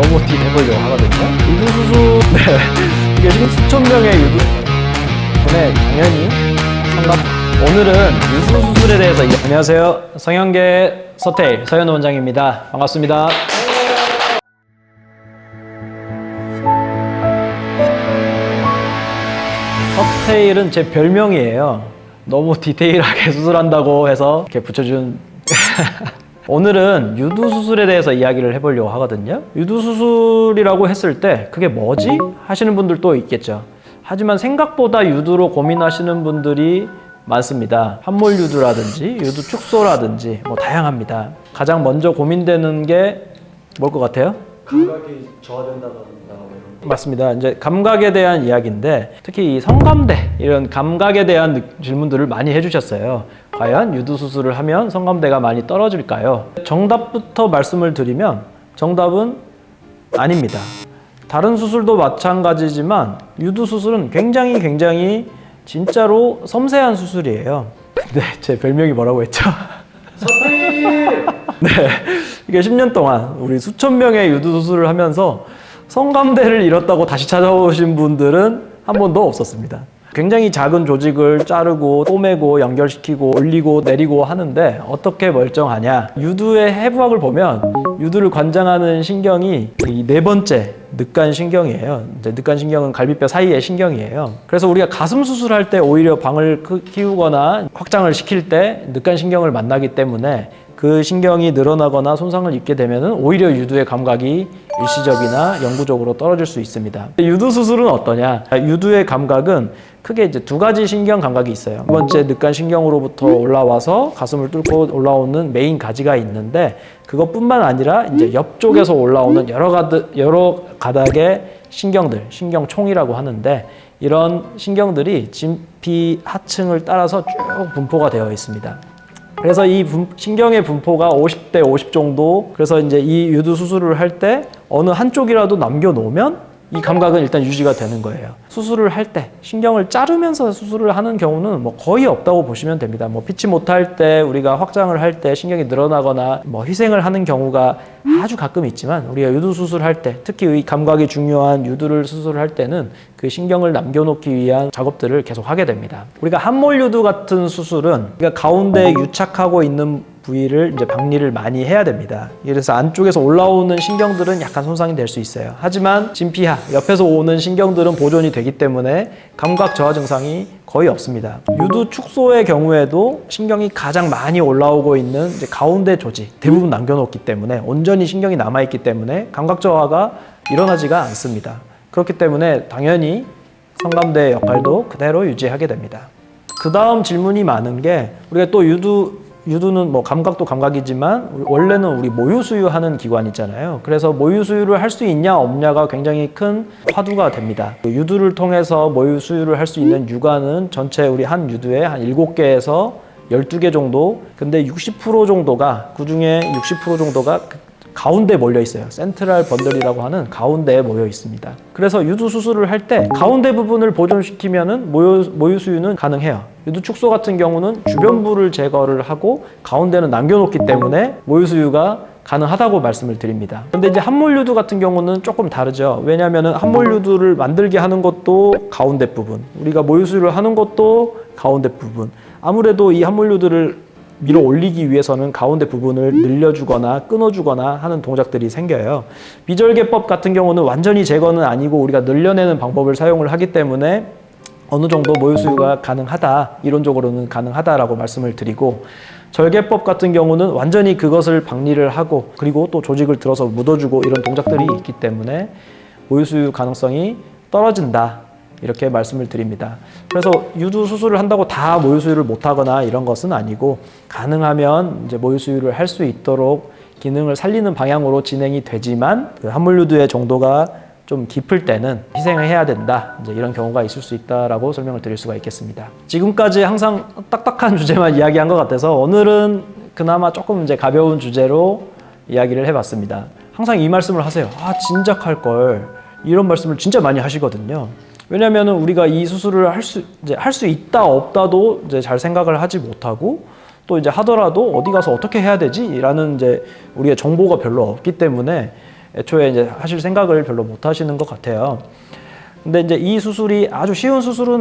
너무 딥해보려고 하거든요. 유두수술, 네. 이게 지금 수천 명의 유두 때문에 당연히 오늘은 유두수술에 대해서 안녕하세요. 성형계 서태일 서현우 원장입니다. 반갑습니다. 서태일은 제 별명이에요. 너무 디테일하게 수술한다고 해서 이렇게 붙여준 오늘은 유두수술에 대해서 이야기를 해보려고 하거든요. 유두수술이라고 했을 때 그게 뭐지? 하시는 분들도 있겠죠. 하지만 생각보다 유두로 고민하시는 분들이 많습니다. 함몰유두라든지 유두 축소라든지 뭐 다양합니다. 가장 먼저 고민되는 게 뭘 것 같아요? 감각이 저하된다던가 맞습니다. 이제 감각에 대한 이야기인데 특히 이 성감대 이런 감각에 대한 질문들을 많이 해주셨어요. 과연 유두 수술을 하면 성감대가 많이 떨어질까요? 정답부터 말씀을 드리면 정답은 아닙니다. 다른 수술도 마찬가지지만 유두 수술은 굉장히 진짜로 섬세한 수술이에요. 근데 제 별명이 뭐라고 했죠? 서태일! 네, 이게 10년 동안 우리 수천 명의 유두 수술을 하면서 성감대를 잃었다고 다시 찾아오신 분들은 한 번도 없었습니다. 굉장히 작은 조직을 자르고 꼬매고 연결시키고 올리고 내리고 하는데 어떻게 멀쩡하냐? 유두의 해부학을 보면 유두를 관장하는 신경이 이 네 번째 늑간신경이에요. 이제 늑간신경은 갈비뼈 사이의 신경이에요. 그래서 우리가 가슴 수술할 때 오히려 방을 키우거나 확장을 시킬 때 늑간신경을 만나기 때문에 그 신경이 늘어나거나 손상을 입게 되면 오히려 유두의 감각이 일시적이나 영구적으로 떨어질 수 있습니다. 유두 수술은 어떠냐? 유두의 감각은 크게 이제 두 가지 신경 감각이 있어요. 두 번째 늑간신경으로부터 올라와서 가슴을 뚫고 올라오는 메인 가지가 있는데 그것뿐만 아니라 이제 옆쪽에서 올라오는 여러 가닥의 신경들, 신경총이라고 하는데 이런 신경들이 진피 하층을 따라서 쭉 분포가 되어 있습니다. 그래서 이 신경의 분포가 50대 50 정도. 그래서 이제 이 유두 수술을 할 때 어느 한쪽이라도 남겨놓으면 이 감각은 일단 유지가 되는 거예요. 수술을 할 때 신경을 자르면서 수술을 하는 경우는 뭐 거의 없다고 보시면 됩니다. 뭐 피치 못할 때 우리가 확장을 할 때 신경이 늘어나거나 뭐 희생을 하는 경우가 아주 가끔 있지만 우리가 유두 수술할 때 특히 이 감각이 중요한 유두를 수술할 때는 그 신경을 남겨놓기 위한 작업들을 계속 하게 됩니다. 우리가 함몰유두 같은 수술은 우리가 가운데에 유착하고 있는 부위를 이제 박리를 많이 해야 됩니다. 그래서 안쪽에서 올라오는 신경들은 약간 손상이 될 수 있어요. 하지만 진피하 옆에서 오는 신경들은 보존이 되기 때문에 감각 저하 증상이 거의 없습니다. 유두 축소의 경우에도 신경이 가장 많이 올라오고 있는 이제 가운데 조직 대부분 남겨놓기 때문에 온전히 신경이 남아있기 때문에 감각 저하가 일어나지가 않습니다. 그렇기 때문에 당연히 성감대의 역할도 그대로 유지하게 됩니다. 그 다음 질문이 많은 게 우리가 또 유두는 뭐 감각도 감각이지만 원래는 우리 모유수유하는 기관 있잖아요. 그래서 모유수유를 할 수 있냐 없냐가 굉장히 큰 화두가 됩니다. 유두를 통해서 모유수유를 할 수 있는 유관은 전체 우리 한 유두에 한 7개에서 12개 정도. 근데 60% 정도가 그중에 60% 정도가 가운데 몰려 있어요. 센트럴 번들이라고 하는 가운데에 모여 있습니다. 그래서 유두 수술을 할 때 가운데 부분을 보존시키면은 모유 수유는 가능해요. 유두 축소 같은 경우는 주변부를 제거를 하고 가운데는 남겨놓기 때문에 모유 수유가 가능하다고 말씀을 드립니다. 근데 이제 함몰유두 같은 경우는 조금 다르죠. 왜냐하면 함몰유두를 만들게 하는 것도 가운데 부분, 우리가 모유 수유를 하는 것도 가운데 부분. 아무래도 이 함몰유두를 밀어 올리기 위해서는 가운데 부분을 늘려주거나 끊어주거나 하는 동작들이 생겨요. 비절개법 같은 경우는 완전히 제거는 아니고 우리가 늘려내는 방법을 사용을 하기 때문에 어느 정도 모유수유가 가능하다, 이론적으로는 가능하다라고 말씀을 드리고, 절개법 같은 경우는 완전히 그것을 박리를 하고 그리고 또 조직을 들어서 묻어주고 이런 동작들이 있기 때문에 모유수유 가능성이 떨어진다, 이렇게 말씀을 드립니다. 그래서 유두 수술을 한다고 다 모유수유를 못하거나 이런 것은 아니고 가능하면 이제 모유수유를 할 수 있도록 기능을 살리는 방향으로 진행이 되지만 그 함몰유두의 정도가 좀 깊을 때는 희생을 해야 된다, 이제 이런 경우가 있을 수 있다라고 설명을 드릴 수가 있겠습니다. 지금까지 항상 딱딱한 주제만 이야기한 것 같아서 오늘은 그나마 조금 이제 가벼운 주제로 이야기를 해봤습니다. 항상 이 말씀을 하세요. 진작 할 걸, 이런 말씀을 진짜 많이 하시거든요. 왜냐하면 우리가 이 수술을 할 수 있다 없다도 이제 잘 생각을 하지 못하고 또 이제 하더라도 어디 가서 어떻게 해야 되지? 라는 이제 우리의 정보가 별로 없기 때문에 애초에 이제 하실 생각을 별로 못 하시는 것 같아요. 근데 이제 이 수술이 아주 쉬운 수술은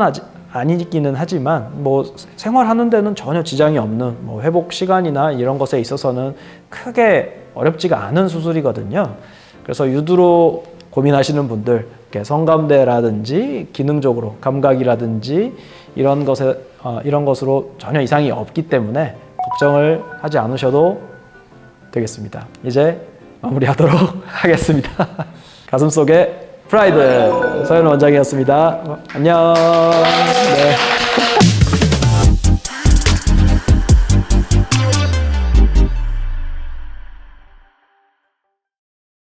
아니기는 하지만 뭐 생활하는 데는 전혀 지장이 없는 뭐 회복 시간이나 이런 것에 있어서는 크게 어렵지가 않은 수술이거든요. 그래서 유두로 고민하시는 분들, 성감대라든지 기능적으로 감각이라든지 이런 것으로 전혀 이상이 없기 때문에 걱정을 하지 않으셔도 되겠습니다. 이제 마무리하도록 하겠습니다. 가슴속에 프라이드 서현 원장이었습니다. 안녕. 네.